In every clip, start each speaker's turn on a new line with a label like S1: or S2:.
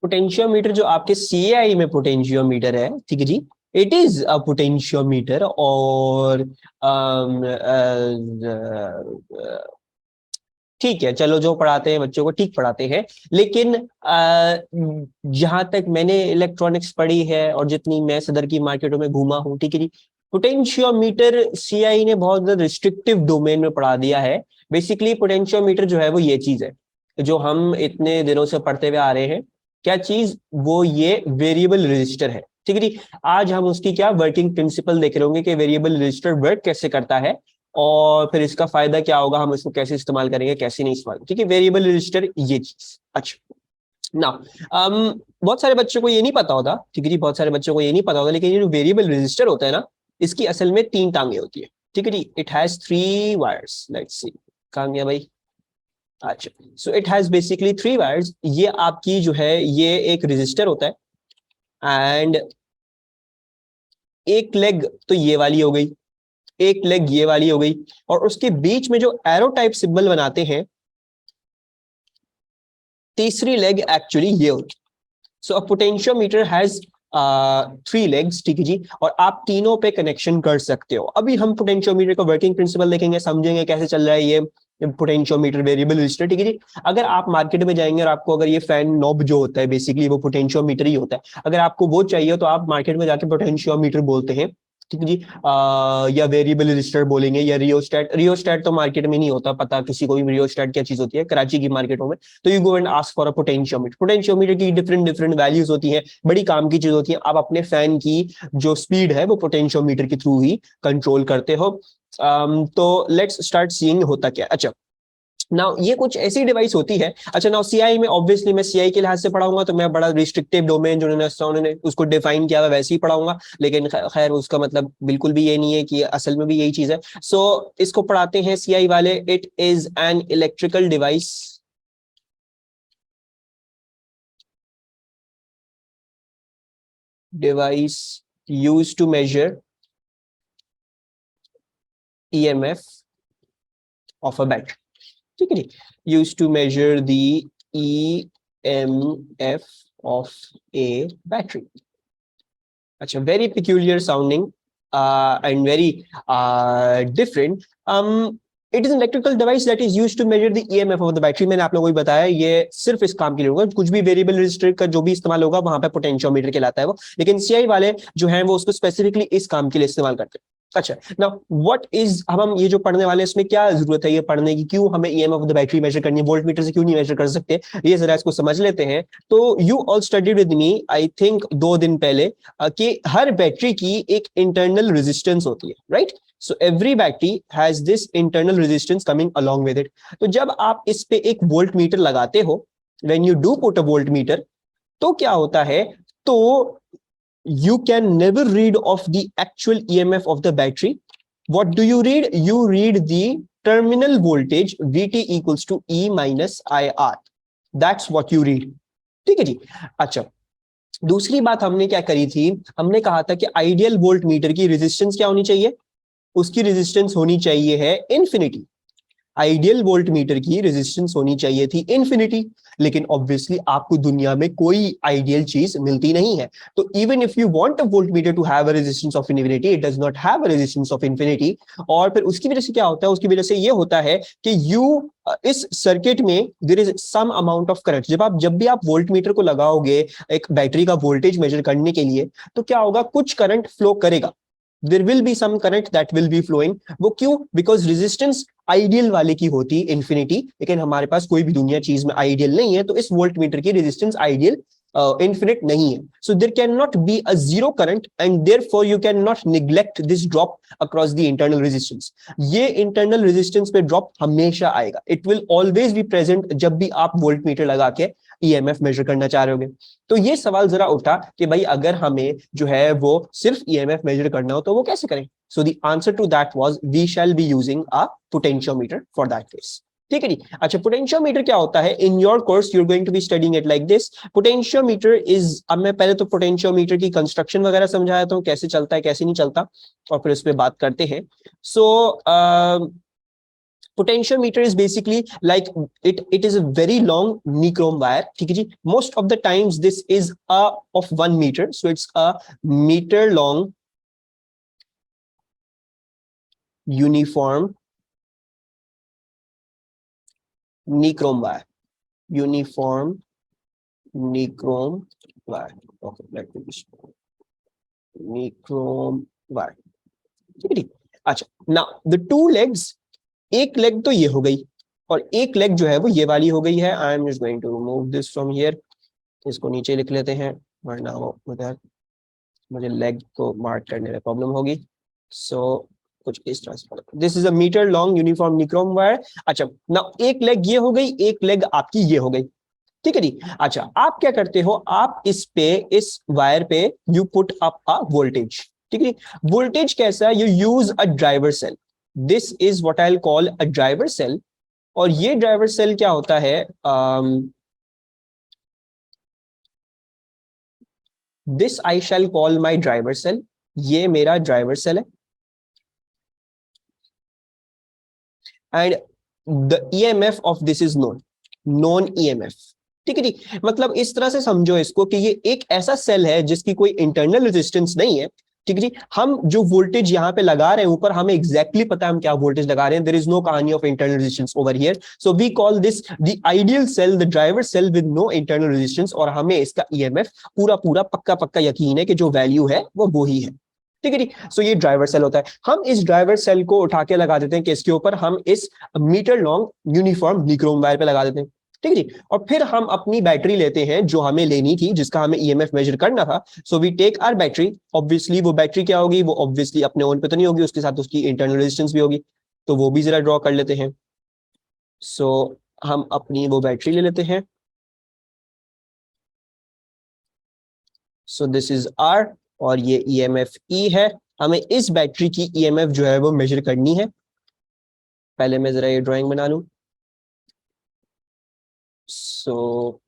S1: Potentiometer जो आपके CAI में पोटेंशियोमीटर है, ठीक है जी, इट इज अ पोटेंशियोमीटर। और ठीक है, चलो जो पढ़ाते हैं बच्चों को ठीक पढ़ाते हैं, लेकिन जहां तक मैंने इलेक्ट्रॉनिक्स पढ़ी है और जितनी मैं सदर की मार्केटों में घूमा हूँ, ठीक है जी, पोटेंशियोमीटर सीआई ने बहुत ज्यादा रिस्ट्रिक्टिव डोमेन में पढ़ा दिया है। बेसिकली पोटेंशियोमीटर जो है वो ये चीज है जो हम इतने दिनों से पढ़ते हुए आ रहे हैं। क्या चीज? वो ये वेरिएबल रजिस्टर है, ठीक है जी। आज हम उसकी क्या वर्किंग प्रिंसिपल देख रहे होंगे कि वेरिएबल रजिस्टर वर्क कैसे करता है और फिर इसका फायदा क्या होगा, हम इसको कैसे इस्तेमाल करेंगे, कैसे नहीं इस्तेमाल, ठीक है। वेरिएबल रजिस्टर ये चीज। अच्छा ना, बहुत सारे बच्चों को ये नहीं पता होता, ठीक है जी, बहुत सारे बच्चों को ये नहीं पता होता, लेकिन ये जो वेरिएबल रजिस्टर होता है ना, इसकी असल में 3 टांगे होती है, ठीक है जी। It has 3 wires. Let's see, कहां गया भाई? अच्छा, so it has basically 3 wires. ये आपकी जो है ये एक रजिस्टर होता है, एंड एक लेग तो ये वाली हो गई, एक लेग ये वाली हो गई, और उसके बीच में जो एरो टाइप सिंबल बनाते हैं, तीसरी लेग एक्चुअली ये होगी। सो अ पोटेंशियोमीटर हैज 3 लेग्स, ठीक है जी, और आप तीनों पे कनेक्शन कर सकते हो। अभी हम पोटेंशियोमीटर का वर्किंग प्रिंसिपल देखेंगे, समझेंगे कैसे चल रहा है ये पोटेंशियोमीटर वेरिएबल रजिस्टर, ठीक है जी। अगर आप मार्केट में जाएंगे और आपको अगर ये फैन नॉब जो होता है बेसिकली वो पोटेंशियोमीटर ही होता है, अगर आपको वो चाहिए तो आप मार्केट में जाके पोटेंशियोमीटर बोलते हैं, ठीक है जी। या वेरिएबल रजिस्टर बोलेंगे या रियोस्टेट। रियोस्टेट तो मार्केट में नहीं होता पता किसी को भी रियोस्टेट क्या चीज होती है कराची की मार्केटों में। तो you go and ask for a potentiometer. Potentiometer की डिफरेंट डिफरेंट वैल्यूज होती हैं, बड़ी काम की चीज होती है। आप अपने फैन की जो स्पीड है वो पोटेंशियोमीटर के थ्रू ही कंट्रोल करते हो। तो लेट्स स्टार्ट सीइंग होता क्या। अच्छा, नाउ ये कुछ ऐसी डिवाइस होती है। अच्छा, नाउ सीआई में ऑब्वियसली मैं सीआई के लिहाज से पढ़ाऊंगा तो मैं बड़ा रिस्ट्रिक्टिव डोमेन जो उन्होंने उसको डिफाइन किया हुआ वैसे ही पढ़ाऊंगा, लेकिन खैर उसका मतलब बिल्कुल भी ये नहीं है कि असल में भी यही चीज है। सो इसको पढ़ाते हैं सीआई वाले। It is an electrical device used to measure EMF of a battery, ठीक है जी। Used to measure the EMF of a battery. अच्छा, very peculiar sounding and very different. It is an electrical device that is used to measure the EMF of the battery. मैंने आप लोगों को बताया ये सिर्फ इस काम के लिए होगा, कुछ भी वेरिएबल रजिस्टर का जो भी इस्तेमाल होगा वहां पे पोटेंशियोमीटर कहलाता है वो, लेकिन सीआई वाले जो है वो उसको स्पेसिफिकली इस काम के लिए इस्तेमाल करते हैं। अच्छा, नाउ व्हाट इज, हम ये जो पढ़ने वाले हैं इसमें क्या जरूरत है ये पढ़ने की, क्यों हमें EMF of the battery measure करनी है, वोल्ट मीटर से क्यों नहीं मेजर कर सकते, ये जरा इसको समझ लेते हैं। तो you all studied with me I think 2 दिन पहले कि हर बैटरी की एक इंटरनल रेजिस्टेंस होती है, right. So every battery has this internal resistance coming along with it. तो जब आप इस पे एक वोल्ट मीटर लगाते हो, when you do put a volt metre, तो क्या होता है, तो you can never read of the actual EMF of the battery. What do you read? You read the terminal voltage VT equals to E minus IR. That's what you read. ठीक है जी। अच्छा, दूसरी बात हमने क्या करी थी, हमने कहा था कि आइडियल वोल्ट मीटर की रेजिस्टेंस क्या होनी चाहिए, उसकी रेजिस्टेंस होनी चाहिए है इन्फिनिटी। आइडियल वोल्ट मीटर की रेजिस्टेंस होनी चाहिए थी इन्फिनिटी, लेकिन ऑब्वियसली आपको दुनिया में कोई आइडियल चीज मिलती नहीं है। तो even if you want a volt meter to have a resistance of infinity, it does not have a resistance of infinity. और फिर उसकी वजह से क्या होता है, उसकी वजह से ये होता है कि इस सर्किट में there is some amount of current. जब भी आप वोल्ट मीटर को लगाओगे एक बैटरी का वोल्टेज मेजर करने के लिए, तो क्या होगा, कुछ करंट फ्लो करेगा, there will be some current that will be flowing. वो क्यों? बिकॉज रेजिस्टेंस आइडियल वाले की होती इन्फिनिटी, लेकिन हमारे पास कोई भी दुनिया चीज में आइडियल नहीं है, तो इस वोल्ट मीटर की रेजिस्टेंस आइडियल इन्फिनिट नहीं है। So there can not be a zero current and therefore you can not neglect this drop across the internal resistance. ये इंटरनल रेजिस्टेंस पे ड्रॉप हमेशा आएगा, it will always be present जब भी आप volt meter लगा के ईएमएफ मेजर करना चाह रहे होगे। तो ये सवाल जरा उठा कि भाई अगर हमें जो है वो सिर्फ ईएमएफ मेजर करना हो तो वो कैसे करें। So the answer to that was we shall be using a potentiometer for that case, ठीक है जी। अच्छा, पोटेंशियोमीटर क्या होता है, in your course you are going to be studying it like this. Potentiometer is, अब मैं पहले तो पोटेंशियोमीटर की कंस्ट्रक्शन वगैरह समझाया था, कैसे चलता है कैसे नहीं चलता, और फिर उस पर बात करते हैं। सो Potentiometer is basically like it is a very long nichrome wire. ठीक है जी. Most of the times this is of 1 meter, so it's a meter long uniform nichrome wire. Uniform nichrome wire. Okay, let me just nichrome wire. ठीक है. अच्छा, now the two legs, एक leg तो ये हो गई और एक लेग जो है वो ये वाली हो गई है. I am just going to remove this from here. इसको नीचे लिख लेते हैं वरना वो उधर मुझे लेग को मार्क करने में प्रॉब्लम होगी. सो कुछ इस तरह से. This is a metre long uniform nichrome wire. अच्छा, ना एक लेग ये हो गई, एक लेग आपकी ये हो गई. ठीक है जी. अच्छा, आप क्या करते हो, आप इस वायर पे you put up a voltage. ठीक है. वोल्टेज कैसा, you use a driver cell. This is what I will call a driver cell. और ये ड्राइवर सेल क्या होता है, this I shall call my driver cell. ये मेरा ड्राइवर सेल है. And the EMF of this is known EMF. ठीक है जी. मतलब इस तरह से समझो इसको कि ये एक ऐसा सेल है जिसकी कोई इंटरनल रेजिस्टेंस नहीं है. ठीक है जी. हम जो वोल्टेज यहाँ पे लगा रहे हैं ऊपर, हमें एग्जैक्टली पता है हम क्या वोल्टेज लगा रहे हैं. देयर इज नो कहानी of internal resistance over here. So we call this the ideal cell, the driver cell with no internal resistance. और हमें इसका ईएमएफ पूरा पूरा पक्का पक्का यकीन है कि जो वैल्यू है वो ही है. ठीक है जी. सो ये ड्राइवर सेल होता है. हम इस ड्राइवर सेल को उठा के लगा देते हैं किसके ऊपर, हम इस metre long uniform nichrome wire पे लगा देते हैं. ठीक है जी. और फिर हम अपनी बैटरी लेते हैं जो हमें लेनी थी, जिसका हमें ईएमएफ मेजर करना था. So we take our battery. Obviously वो बैटरी क्या होगी, वो ऑब्वियसली अपने ओन पे तो नहीं होगी, उसके साथ उसकी इंटरनल रेजिस्टेंस भी होगी. तो वो भी जरा ड्रॉ कर लेते हैं. सो हम अपनी वो बैटरी ले लेते हैं. सो दिस इज आर, और ये ईएमएफ ई है. हमें इस बैटरी की ईएमएफ जो है वो मेजर करनी है. पहले मैं जरा ये ड्राइंग बना लूं. So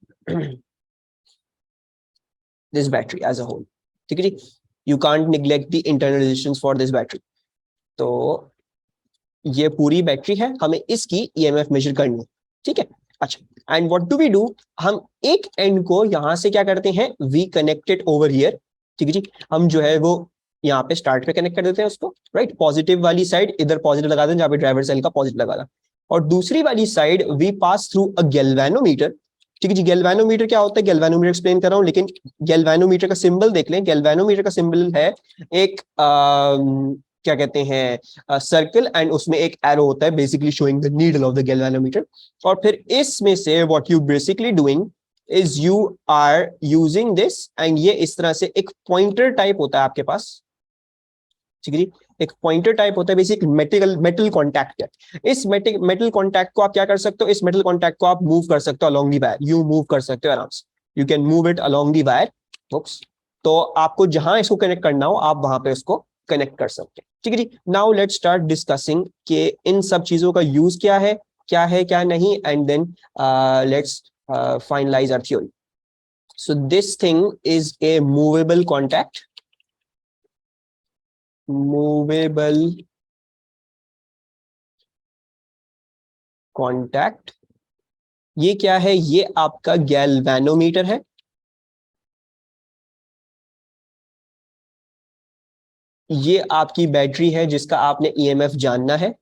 S1: this battery as a whole. ठीक है जी. You can't neglect the internal resistance for this battery. तो ये पूरी बैटरी है, हमें इसकी ईएमएफ मेजर करनी है. ठीक है. अच्छा, and what do we do, हम एक एंड को यहां से क्या करते हैं, वी कनेक्टेड ओवर हियर. ठीक है जी. हम जो है वो यहाँ पे स्टार्ट पे कनेक्ट कर देते हैं उसको. राइट, पॉजिटिव वाली साइड इधर पॉजिटिव लगा दें जहाँ पे ड्राइवर सेल का पॉजिटिव लगा था. और दूसरी वाली side we pass through a galvanometer. ठीक है जी. गैल्वेनोमीटर क्या होता है, गैल्वेनोमीटर एक्सप्लेन कर रहा हूँ, लेकिन गैल्वेनोमीटर का सिंबल देख लें. गैल्वेनोमीटर का सिंबल है एक क्या कहते हैं, सर्कल, एंड उसमें एक एरो होता है basically showing the needle of the galvanometer. और फिर इसमें से what you basically doing is you are using this, and ये इस तरह से एक पॉइंटर टाइप होता है आपके पास. ठीक है जी. एक पॉइंटर टाइप होता है, बेसिक मेटल कॉन्टैक्ट है. इस मेटल कॉन्टैक्ट को आप क्या कर सकते हो, इस मेटल कॉन्टैक्ट को आप मूव कर सकते हो along the wire. You move कर सकते हो आराम से. You can move it along the wire. तो आपको जहां इसको कनेक्ट करना हो आप वहां पे इसको कनेक्ट कर सकते हैं. ठीक है जी. नाउ लेट्स स्टार्ट डिस्कसिंग कि इन सब चीजों का यूज क्या है क्या नहीं, and then let's finalise our theory. So this thing is a movable contact. Movable contact. ये क्या है, ये आपका गैल्वेनोमीटर है. ये आपकी बैटरी है जिसका आपने ईएमएफ जानना है.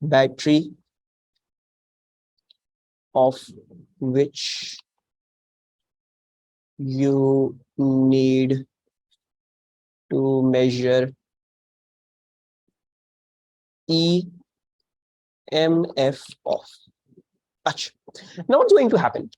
S1: Battery of which you need to measure EMF of. अच्छा, now what's going to happen,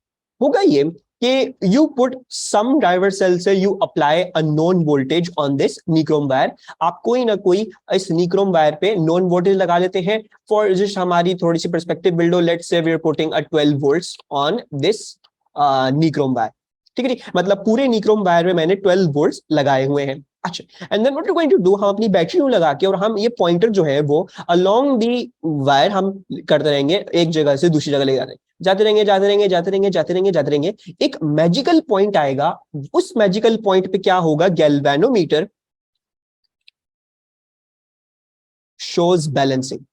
S1: होगा ये कि you put some driver cell से you apply a known voltage on this nichrome wire. आप कोई ना कोई इस निक्रोम वायर पे नॉन वोल्टेज लगा लेते हैं. फॉर जस्ट हमारी थोड़ी सी पर्सपेक्टिव बिल्ड हो, let's say we are putting a 12 volts on this nichrome wire. ठीक है जी. मतलब पूरे निक्रोम वायर में मैंने 12 वोल्ट्स लगाए हुए हैं. अच्छा, and then what you going to do, हम अपनी बैटरी में लगा के और हम ये पॉइंटर जो है वो अलोंग दी वायर हम करते रहेंगे, एक जगह से दूसरी जगह ले जाते रहेंगे जाते रहेंगे जाते रहेंगे जाते रहेंगे जाते रहेंगे. एक मैजिकल पॉइंट आएगा. उस मैजिकल पॉइंट पे क्या होगा, गैल्वेनोमीटर शोज बैलेंसिंग.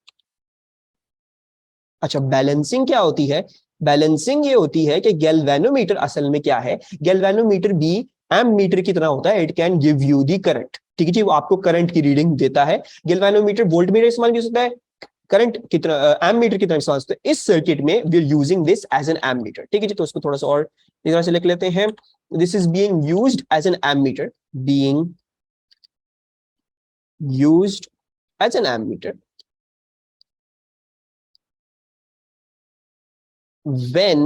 S1: अच्छा, बैलेंसिंग क्या होती है? बैलेंसिंग ये होती है कि गैल्वेनोमीटर असल में क्या है, गैल्वेनोमीटर भी एमीटर की तरह होता है, it can give you the current. ठीक है जी, वो आपको करंट की रीडिंग देता है। गैल्वेनोमीटर वोल्ट मीटर इस्तेमाल भी हो सकता है, करंट की तरह एम मीटर की तरह इस्तेमाल होता है। इस सर्किट में we are using this as an ammeter. ठीक है जी, तो उसको थोड़ा सा और इस तरह से लिख लेते हैं, this is being used as an ammeter, being used as an ammeter when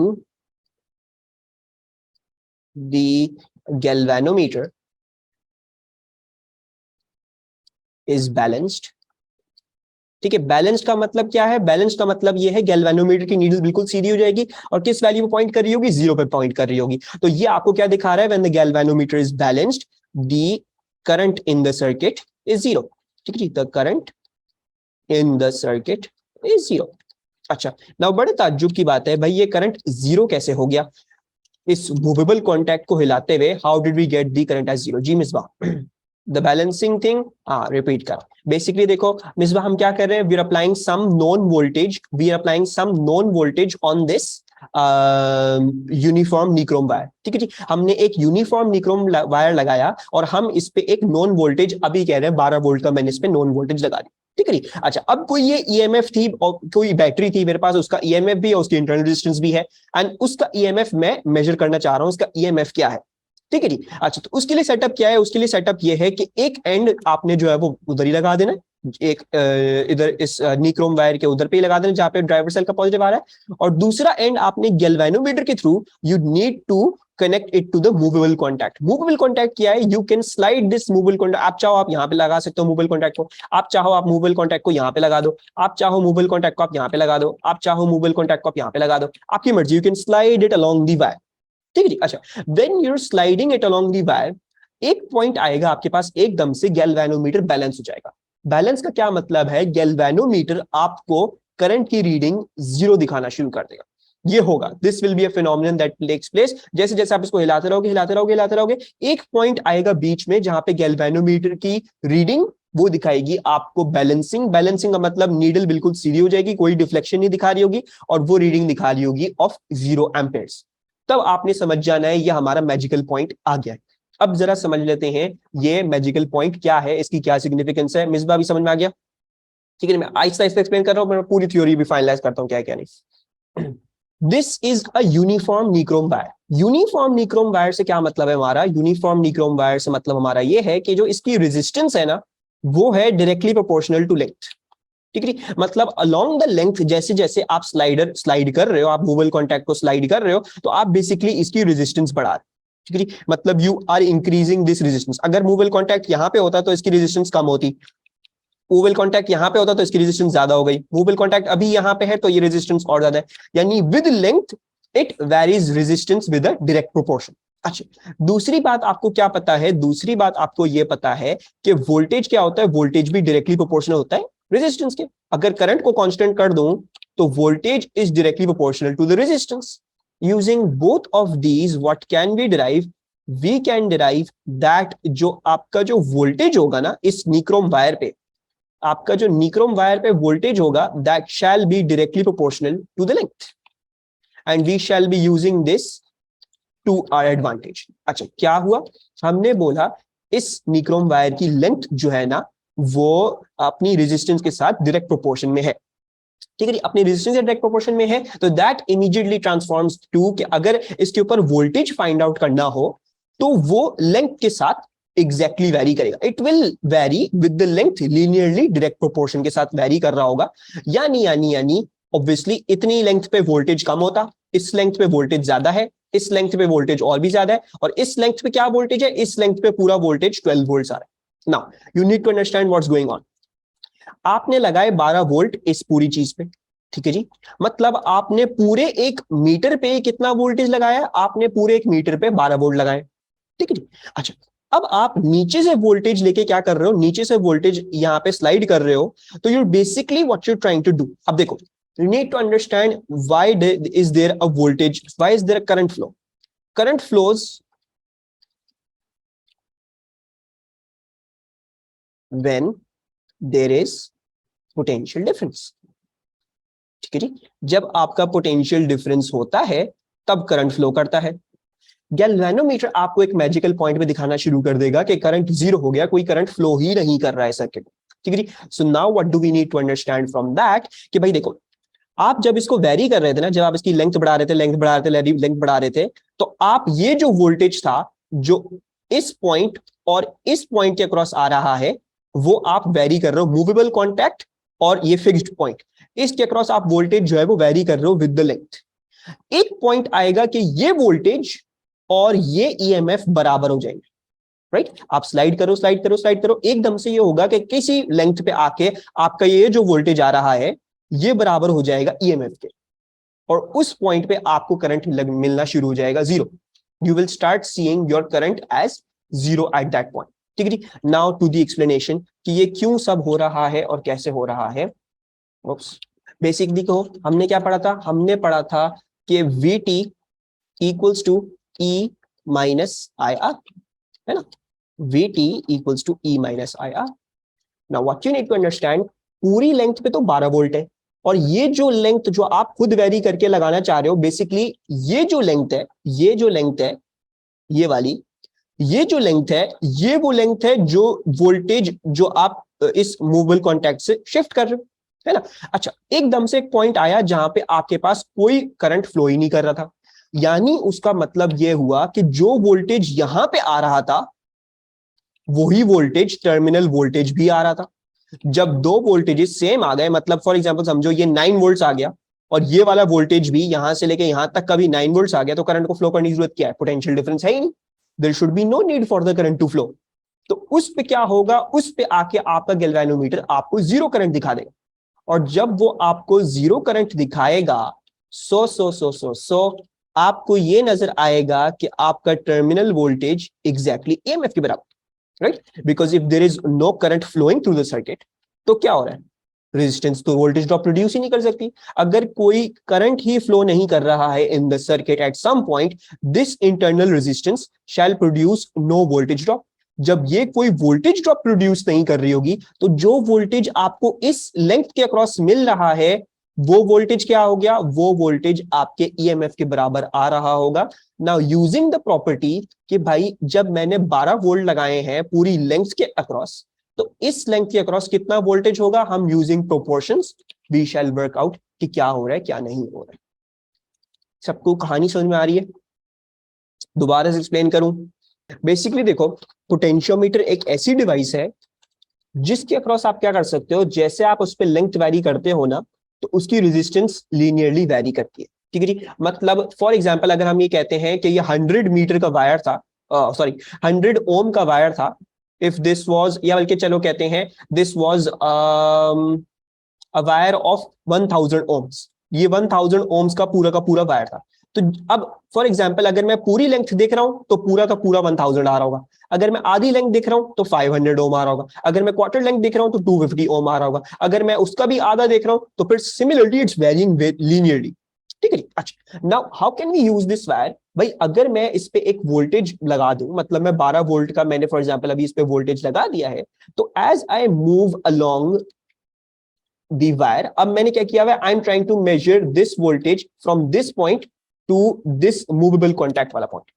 S1: the galvanometer is balanced। ठीक है, बैलेंस्ड का मतलब क्या है? बैलेंस्ड का मतलब ये है गैल्वेनोमीटर की नीडल बिल्कुल सीधी हो जाएगी और किस वैल्यू पे पॉइंट कर रही होगी? जीरो पे पॉइंट कर रही होगी। तो ये आपको क्या दिखा रहा है? When the galvanometer is balanced, the current in the circuit is zero. ठीक है जी, the current in the circuit is zero. अच्छा, नाउ बड़े ताज्जुब की बात है भाई, ये करंट जीरो कैसे हो गया इस मूवेबल कॉन्टैक्ट को हिलाते हुए? How did we get the current as zero? जी मिसबा, द बैलेंसिंग थिंग, हाँ रिपीट कर। बेसिकली देखो मिसबा, हम क्या कर रहे हैं? We are applying some known voltage, we are applying some known voltage on this uniform nichrome wire. ठीक है जी, हमने एक यूनिफॉर्म निक्रोम वायर लगाया और हम इस पे एक नॉन वोल्टेज, अभी कह रहे हैं 12 वोल्ट का मैंने इस पे नॉन वोल्टेज लगा दी। ठीक है जी, अच्छा अब कोई ये ईएमएफ थी और कोई बैटरी थी मेरे पास, उसका ईएमएफ भी है, उसकी इंटरनल रेजिस्टेंस भी है, एंड उसका ईएमएफ मैं मेजर करना चाह रहा हूं, उसका ईएमएफ क्या है। ठीक है जी, अच्छा तो उसके लिए सेटअप क्या है? उसके लिए सेटअप ये है कि एक एंड आपने जो है वो उधर ही लगा देना, एक इधर इस निक्रोम वायर के उधर पे ही लगा देना जहां पे ड्राइवर सेल का पॉजिटिव आ रहा है, और दूसरा एंड आपने गैल्वेनोमीटर के through you need to connect it to the movable contact. Movable contact क्या है? You can slide this movable contact, आप चाहो आप यहाँ पे लगा सकते हो मूवेबल कॉन्टैक्ट को, आप चाहो आप मूवेबल कॉन्टैक्ट को यहाँ पे लगा दो, आप चाहो मूवेबल कॉन्टैक्ट को आप यहाँ पे लगा दो, आप चाहो मूवेबल कॉन्टैक्ट को आप यहाँ पे लगा दो, आपकी मर्जी, you can slide it along the wire. ठीक है जी, अच्छा when you are sliding it along the wire, एक पॉइंट आएगा आपके पास, एकदम से गैल्वेनोमीटर बैलेंस हो जाएगा। बैलेंस का क्या मतलब है? गैल्वेनोमीटर आपको करंट की रीडिंग जीरो दिखाना शुरू कर देगा। ये होगा, this will be a phenomenon that takes place. जैसे जैसे आप इसको हिलाते रहोगे हिलाते रहोगे हिलाते रहोगे, एक पॉइंट आएगा बीच में जहां पे गैल्वेनोमीटर की रीडिंग वो दिखाएगी आपको बैलेंसिंग। बैलेंसिंग का मतलब नीडल बिल्कुल सीधी हो जाएगी, कोई डिफ्लेक्शन नहीं दिखा रही होगी, और वो रीडिंग दिखा रही होगी ऑफ 0 एम्पेयर्स। तब आपने समझ जाना है ये हमारा मैजिकल पॉइंट आ गया है। अब जरा समझ लेते हैं ये मैजिकल पॉइंट क्या है, इसकी क्या सिग्निफिकेंस है। मिसबा भी समझ में आ गया? ठीक है, मैं आहिस्ता आहिस्ता एक्सप्लेन कर रहा हूं, मैं पूरी थ्योरी भी फाइनलाइज करता हूं क्या है क्या नहीं। This is a uniform nichrome wire. Uniform nichrome wire से क्या मतलब है हमारा? यूनिफॉर्म निक्रोम वायर से मतलब हमारा ये है कि जो इसकी रेजिस्टेंस है ना, वो है डायरेक्टली प्रोपोर्शनल टू लेंथ। ठीक है, मतलब अलोंग द लेंथ, जैसे जैसे आप स्लाइड कर रहे हो, आप मूवल कॉन्टैक्ट को स्लाइड कर रहे हो, तो आप बेसिकली इसकी रेजिस्टेंस बढ़ा रहे हो। ठीक है, मतलब you are increasing this resistance. अगर मूवल कॉन्टैक्ट यहां पे होता तो इसकी रेजिस्टेंस कम होती, मूवल कॉन्टैक्ट यहां पे होता तो इसकी रेजिस्टेंस ज्यादा हो गई, मूवल कॉन्टैक्ट अभी यहां पे है तो ये रेजिस्टेंस और ज्यादा है, यानी with length it varies resistance with a direct proportion. अच्छा, दूसरी बात आपको क्या पता है? दूसरी बात आपको यह पता है कि वोल्टेज क्या होता है? वोल्टेज भी डायरेक्टली प्रोपोर्शनल होता है रेजिस्टेंस के। अगर करंट को कांस्टेंट कर दूं तो voltage is directly proportional to the resistance. Using both of these what can be derive? We can derive that जो आपका जो वोल्टेज होगा ना इस निक्रोम वायर पे, आपका जो निक्रोम वायर पे वोल्टेज होगा, that shall be directly proportional to the length, and we shall be using this to our advantage. अच्छा, क्या हुआ? हमने बोला इस निक्रोम वायर की लेंथ जो है ना, वो अपनी रेजिस्टेंस के साथ डायरेक्ट प्रोपोर्शन में है। ठीक है, अपनी रेजिस्टेंस डायरेक्ट प्रोपोर्शन में है, तो दैट इमीडिएटली ट्रांसफॉर्म्स टू कि अगर इसके ऊपर वोल्टेज फाइंड आउट करना हो तो वो लेंथ के साथ एग्जैक्टली वैरी करेगा। It will vary with the length linearly, direct proportion के साथ वैरी कर रहा होगा। यानी ऑब्वियसली इतनी लेंथ पे वोल्टेज कम होता, इस लेंथ पे वोल्टेज ज्यादा है, इस लेंथ पे वोल्टेज और भी ज्यादा है, और इस लेंथ पे क्या वोल्टेज है? इस लेंथ पे पूरा वोल्टेज 12 वोल्ट आ रहा है। Now you need to understand what's going on. आपने लगाए 12 वोल्ट इस पूरी चीज पे, ठीक है जी, मतलब आपने पूरे एक मीटर पे कितना वोल्टेज लगाया? आपने पूरे एक मीटर पे 12 वोल्ट लगाए। ठीक है जी, अच्छा अब आप नीचे से वोल्टेज लेके क्या कर रहे हो? नीचे से वोल्टेज यहां पे स्लाइड कर रहे हो, तो you basically what you trying to do. अब देखो, you need to understand why is there a voltage, why is there a current flow? Current flows when there is potential difference. ठीक है जी। जब आपका पोटेंशियल डिफरेंस होता है तब current flow करता है। गैल्वेनोमीटर आपको एक मैजिकल पॉइंट पे दिखाना शुरू कर देगा कि करंट जीरो हो गया, कोई करंट फ्लो ही नहीं कर रहा है सर्किट। ठीक है जी। So now what do we need to understand from that कि भाई देखो, आप जब इसको वेरी कर रहे थे ना, जब आप इसकी लेंथ बढ़ा रहे थे, लेंथ बढ़ा रहे थे, तो आप ये जो वोल्टेज था जो इस पॉइंट और इस पॉइंट के अक्रॉस आ रहा है वो आप वेरी कर रहे हो, मूवेबल कॉन्टैक्ट और ये फिक्स्ड पॉइंट, इसके अक्रॉस आप वोल्टेज जो है वो वेरी कर रहे हो विद द लेंथ। एक पॉइंट आएगा कि ये वोल्टेज और ये ईएमएफ बराबर हो जाएंगे, राइट। आप स्लाइड करो स्लाइड करो स्लाइड करो, एकदम से ये होगा कि किसी लेंथ पे आके आपका ये जो वोल्टेज आ रहा है ये बराबर हो जाएगा ईएमएफ के, और उस पॉइंट पे आपको करंट मिलना शुरू हो जाएगा zero. You will start seeing your current as zero at that point. ठीक है जी। नाउ टू द एक्सप्लेनेशन कि ये क्यों सब हो रहा है और कैसे हो रहा है। बेसिकली कहो, हमने क्या पढ़ा था? हमने पढ़ा था कि VT equals to E minus IR, है ना। VT equals to E minus IR। Now what you need to understand, पूरी लेंथ पे तो 12 वोल्ट है, और ये जो लेंथ जो आप खुद वेरी करके लगाना चाह रहे हो, बेसिकली ये जो लेंथ है, ये जो लेंथ है, ये वाली, ये जो लेंथ है, ये वो लेंथ है जो वोल्टेज जो आप इस मूवेबल कॉन्टैक्ट से शिफ्ट कर रहे हो, है ना। अच्छा, एकदम से एक पॉइंट आया जहां पे आपके पास कोई करंट फ्लो ही नहीं कर रहा था, यानी उसका मतलब यह हुआ कि जो वोल्टेज यहां पे आ रहा था वही वोल्टेज टर्मिनल वोल्टेज भी आ रहा था। जब दो वोल्टेजेस सेम आ गए, मतलब फॉर एग्जांपल समझो ये 9 वोल्ट्स आ गया और ये वाला वोल्टेज भी यहां से लेके यहां तक का भी 9 वोल्ट्स आ गया, तो करंट को फ्लो करने की जरूरत क्या है? पोटेंशियल डिफरेंस है ही नहीं, there should be no need for the current to flow. तो उस पे क्या होगा, उस पे आके आपका गैल्वेनोमीटर आपको जीरो करंट दिखा देगा, और जब वो आपको जीरो करंट दिखाएगा सो आपको ये नजर आएगा कि आपका टर्मिनल वोल्टेज एग्जैक्टली ईएमएफ के बराबर, right. Because if there is no current flowing through the circuit, तो क्या हो रहा है? रेजिस्टेंस तो वोल्टेज ड्रॉप प्रोड्यूस ही नहीं कर सकती। अगर कोई करंट ही फ्लो नहीं कर रहा है in the circuit at some point, this internal resistance shall produce no voltage drop. जब ये कोई वोल्टेज ड्रॉप प्रोड्यूस नहीं कर रही होगी, तो जो वोल्टेज आपको इस लेंथ के अक्रॉस मिल रहा है वो वोल्टेज क्या हो गया? वो वोल्टेज आपके ईएमएफ के बराबर आ रहा होगा। नाउ यूजिंग द प्रॉपर्टी कि भाई जब मैंने 12 वोल्ट लगाए हैं पूरी लेंथ के अक्रॉस, तो इस लेंथ के अक्रॉस कितना वोल्टेज होगा? हम using proportions we shall work out कि क्या हो रहा है क्या नहीं हो रहा है। सबको कहानी समझ में आ रही है? दोबारा से एक्सप्लेन करूं। बेसिकली देखो, पोटेंशियोमीटर एक ऐसी डिवाइस है जिसके अक्रॉस आप क्या कर सकते हो, जैसे आप उस पर लेंथ वैरी करते हो ना, तो उसकी रेजिस्टेंस लीनियरली वैरी करती है। ठीक है जी। मतलब फॉर एग्जांपल अगर हम ये कहते हैं कि ये 100 मीटर का वायर था, सॉरी 100 ओम का वायर था, इफ दिस वाज, या बल्कि चलो कहते हैं this was a wire of 1000 ohms, ये 1000 ओम्स का पूरा वायर था। तो अब फॉर एग्जांपल अगर मैं पूरी लेंथ देख रहा हूं तो पूरा का पूरा 1000 आ रहा होगा, अगर मैं आधी लेंथ देख रहा हूं तो 500 ओम आ रहा होगा, अगर मैं क्वार्टर लेंथ देख रहा हूं तो 250 ओम आ रहा होगा, अगर मैं उसका भी आधा देख रहा हूं तो फिर सिमिलरली इट्स वेरिंग लीनियरली। ठीक है। अच्छा, now how can we use this wire? भाई अगर मैं इस पे एक वोल्टेज लगा दूं, मतलब मैं 12 वोल्ट का मैंने फॉर एग्जांपल अभी इस पे वोल्टेज लगा दिया है, तो as I move along the wire, अब मैंने क्या किया हुआ है, I am trying to measure this voltage from this point to this movable contact वाला पॉइंट।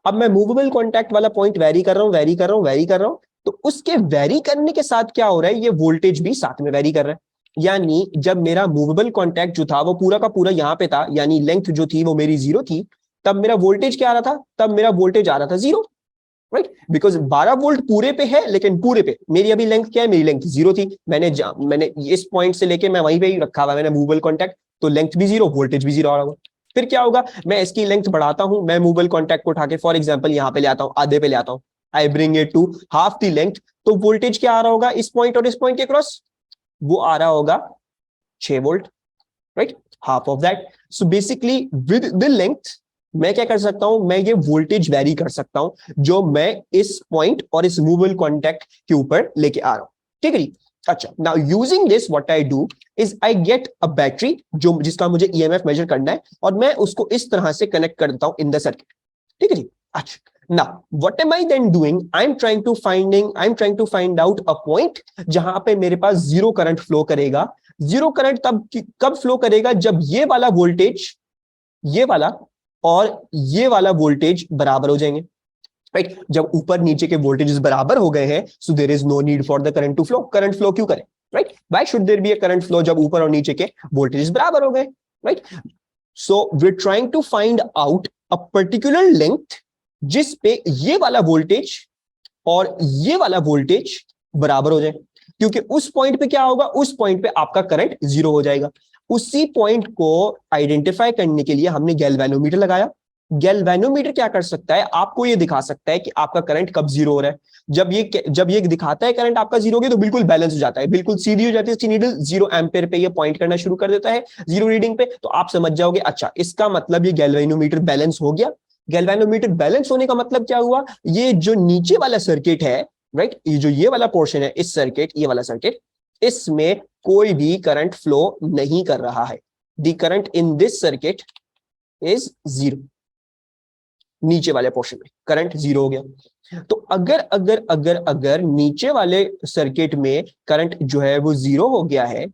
S1: अब मैं मूवेबल कॉन्टैक्ट वाला पॉइंट वेरी कर रहा हूं, वेरी कर रहा हूं, वेरी कर रहा हूं, तो उसके वेरी करने के साथ क्या हो रहा है, ये वोल्टेज भी साथ में वेरी कर रहा है। यानी जब मेरा मूवेबल कॉन्टैक्ट जो था वो पूरा का पूरा यहां पे था, यानी लेंथ जो थी वो मेरी जीरो थी, तब मेरा वोल्टेज क्या आ रहा था? तब मेरा वोल्टेज आ रहा था जीरो, राइट। बिकॉज 12 वोल्ट पूरे पे है, लेकिन पूरे पे मेरी अभी लेंथ क्या है? मेरी लेंथ जीरो थी, मैंने इस पॉइंट से लेके मैं वहीं पे ही रखा हुआ, मैंने मूवेबल कॉन्टैक्ट, तो लेंथ भी जीरो, वोल्टेज भी जीरो आ रहा होगा। फिर क्या होगा, मैं इसकी लेंथ बढ़ाता हूं, मैं मूवेबल कॉन्टैक्ट को उठा के फॉर एग्जांपल यहां पे ले आता हूं, आधे पे ले आता हूं, I bring it to half the length, तो वोल्टेज क्या आ रहा होगा इस पॉइंट और इस पॉइंट के क्रॉस? वो आ रहा होगा 6 volt, right, half of that. So basically with the length मैं क्या कर सकता हूं, मैं ये वोल्टेज वेरी कर सकता हूं जो मैं इस पॉइंट और इस मूवेबल कॉन्टैक्ट के ऊपर लेके आ रहा हूं। ठीक है जी। अच्छा, now using this what I do is I get a battery जो जिसका मुझे ईएमएफ मेजर करना है, और मैं उसको इस तरह से कनेक्ट करता हूं इन द सर्किट। ठीक है जी। अच्छा, Now, what am I then doing? I'm trying to find out a point जहां पे मेरे पास जीरो करंट फ्लो करेगा. जीरो करंट तब कब फ्लो करेगा? जब ये वाला वोल्टेज, ये वाला और ये वाला वोल्टेज बराबर हो जाएंगे. राइट? जब ऊपर नीचे के वोल्टेजेस बराबर हो गए हैं, so there is no need for the current to flow. Current flow क्यों करें? Right? Why should there be a current flow जब ऊपर और नीचे के वोल्टेजेस बराबर हो गए? Right? So we are trying to find out a particular length जिस पे ये वाला वोल्टेज और ये वाला वोल्टेज बराबर हो जाए. क्योंकि उस पॉइंट पे क्या होगा? उस पॉइंट पे आपका करंट जीरो हो जाएगा. उसी पॉइंट को आइडेंटिफाई करने के लिए हमने गैल्वेनोमीटर लगाया. गैल्वेनोमीटर क्या कर सकता है? आपको ये दिखा सकता है कि आपका करंट कब जीरो हो रहा है. जब ये दिखाता है करंट आपका जीरो हो गया, तो बिल्कुल बैलेंस हो जाता है, बिल्कुल सीधी हो जाती है नीडल. 0 एम्पेयर पे ये पॉइंट करना शुरू कर देता है, जीरो रीडिंग पे. तो आप समझ जाओगे, अच्छा इसका मतलब ये गैल्वेनोमीटर बैलेंस हो गया. गैल्वेनोमीटर बैलेंस होने का मतलब क्या हुआ? ये जो नीचे वाला सर्किट है, राइट, ये जो ये वाला पोर्शन है, इस सर्किट, ये वाला सर्किट, इसमें कोई भी करंट फ्लो नहीं कर रहा है. The current in this circuit is zero. नीचे वाले पोर्शन में करंट जीरो हो गया. तो अगर नीचे वाले सर्किट में करंट जो है वो जीरो हो गया है,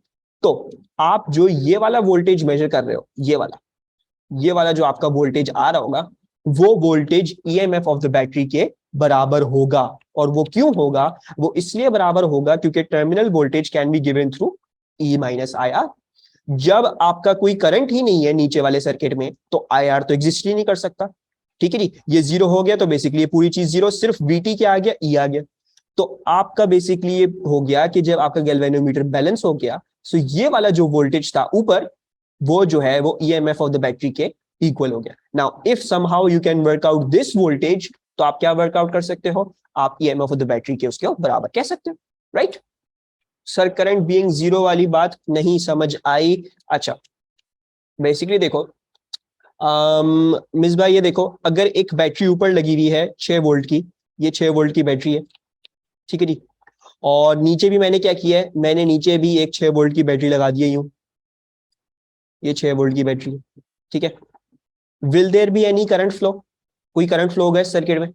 S1: तो आप जो ये वाला वोल्टेज मेजर कर रहे हो, ये वाला जो आपका वोल्टेज आ रहा होगा, वो voltage EMF of the battery के बराबर होगा. और वो क्यों होगा? वो इसलिए बराबर होगा क्योंकि terminal voltage can be given through E minus I R. जब आपका कोई करंट ही नहीं है नीचे वाले सर्किट में, तो आई आर तो एग्जिस्ट ही नहीं कर सकता. ठीक है जी. ये जीरो हो गया तो बेसिकली ये पूरी चीज जीरो, सिर्फ वीटी क्या आ गया? ई आ गया. तो आपका बेसिकली ये हो गया कि जब आपका गैल्वेनोमीटर बैलेंस हो गया, सो ये वाला जो वोल्टेज था ऊपर, वो जो है वो ईएमएफ ऑफ द बैटरी के इक्वल हो गया. Now if somehow you can work out this voltage, तो आप क्या वर्कआउट कर सकते हो? आप ईएमएफ ऑफ द बैटरी के उसके बराबर कह सकते हो. Right? Sir current being zero वाली बात नहीं समझ आई. अच्छा, बेसिकली देखो, मिस भाई ये देखो, अगर एक बैटरी ऊपर लगी हुई है 6 वोल्ट की, ये 6 वोल्ट की बैटरी है, ठीक है जी, और नीचे भी मैंने क्या किया है? मैंने नीचे भी एक 6 वोल्ट की बैटरी लगा दी है यूं. ये 6 वोल्ट की बैटरी है, ठीक है. Will there be any current flow? कोई करंट फ्लो होगा इस सर्किट में?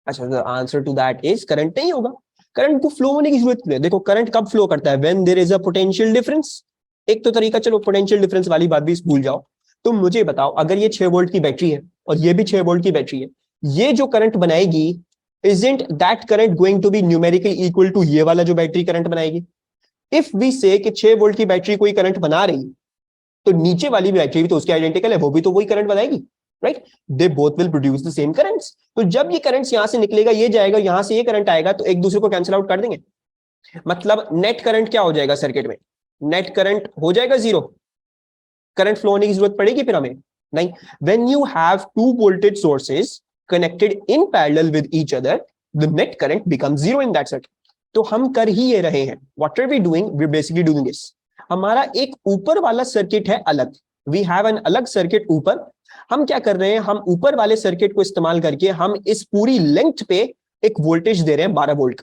S1: अच्छा, the answer to that is current नहीं होगा. करंट को फ्लो होने की जरूरत नहीं है. देखो करंट कब फ्लो करता है? When there is a potential difference. एक तो तरीका, चलो पोटेंशियल डिफरेंस वाली बात भी भूल जाओ. तुम मुझे बताओ, अगर ये 6 वोल्ट की बैटरी है और ये भी 6 वोल्ट की बैटरी है, ये जो करंट बनाएगी, isn't that current going to be numerically equal to ये वाला जो बैटरी करंट बनाएगी? इफ वी से कि 6 वोल्ट की बैटरी कोई करंट बना रही, तो नीचे वाली बैटरी भी तो उसके आइडेंटिकल है, वो भी तो वही करंट बनाएगी. Right? They both will produce the same currents. तो जब ये करंट्स यहां से निकलेगा, ये जाएगा, यहां से ये करंट आएगा, तो एक दूसरे को कैंसिल आउट कर देंगे. मतलब नेट करंट क्या हो जाएगा सर्किट में? नेट करंट हो जाएगा जीरो. करंट फ्लो होने की जरूरत पड़ेगी फिर हमें? नहीं. When you have two voltage sources connected in parallel with each other, the net current become zero in that circuit. तो हम कर ही ये रहे हैं. What are we doing? We basically doing this. हमारा एक ऊपर वाला सर्किट है अलग. वी हैव एन अलग सर्किट ऊपर. हम क्या कर रहे हैं? हम ऊपर वाले सर्किट को इस्तेमाल करके हम इस पूरी लेंथ पे एक वोल्टेज दे रहे हैं 12 वोल्ट.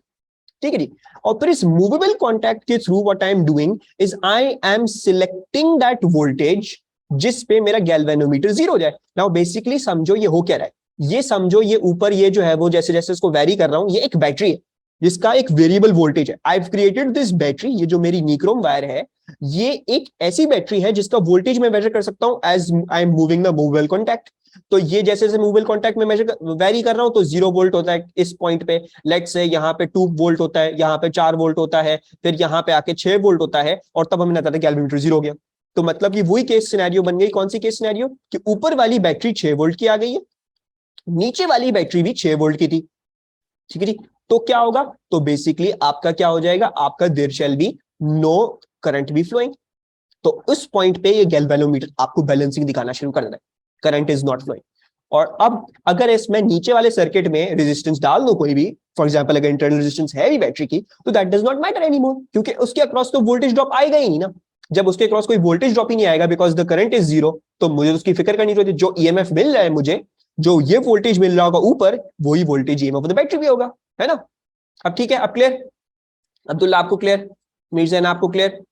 S1: ठीक है जी. और फिर इस मूवेबल कॉन्टैक्ट के through what I am doing is I am selecting that voltage जिस पे मेरा गैल्वेनोमीटर जीरो हो जाए. नाउ बेसिकली समझो ये हो क्या रहा है. ये समझो ये ऊपर ये जो है वो जैसे जैसे इसको वेरी कर रहा हूं, ये एक बैटरी है जिसका एक वेरिएबल वोल्टेज है. I have created this battery. ये जो मेरी निक्रोम वायर है, ये एक ऐसी बैटरी है जिसका वोल्टेज मैं मेजर कर सकता हूं as I am moving the movable contact. तो ये जैसे जैसे मूवेबल कॉन्टैक्ट में मेजर वेरी कर रहा हूं, तो 0 वोल्ट होता है इस पॉइंट पे. लेट्स से यहाँ पे 2 वोल्ट होता है, यहाँ पे 4 वोल्ट होता है, फिर यहाँ पे आके 6 वोल्ट होता है, और तब हमें बताता है गैल्वेनोमीटर जीरो हो गया. तो मतलब कि वही केस सिनेरियो बन गई. कौन सी केस सिनेरियो? कि ऊपर वाली बैटरी 6 वोल्ट की आ गई है, नीचे वाली बैटरी भी 6 वोल्ट की थी. ठीक है जी. तो क्या होगा? तो बेसिकली आपका क्या हो जाएगा? आपका there shall be no current be flowing. तो उस पॉइंट पे ये गैल्वेनोमीटर आपको बैलेंसिंग दिखाना शुरू कर देता है. Current is not flowing. और अब अगर इसमें नीचे वाले सर्किट में रेजिस्टेंस डाल दो कोई भी, फॉर एग्जांपल अगर इंटरनल रेजिस्टेंस है भी बैटरी की, तो that does not matter anymore, क्योंकि उसके अक्रॉस तो वोल्टेज ड्रॉप आएगा ही नहीं ना. जब उसके अक्रॉस कोई वोल्टेज ड्रॉप ही नहीं आएगा because the current is zero, तो मुझे उसकी फिक्र करनी चाहिए. जो ईएमएफ मिल रहा है मुझे, जो ये वोल्टेज मिल रहा होगा ऊपर, वही voltage EMF of the battery भी होगा. है ना? अब ठीक है, अब क्लियर? अब्दुल्ला आपको क्लियर? मीरजैन आपको क्लियर?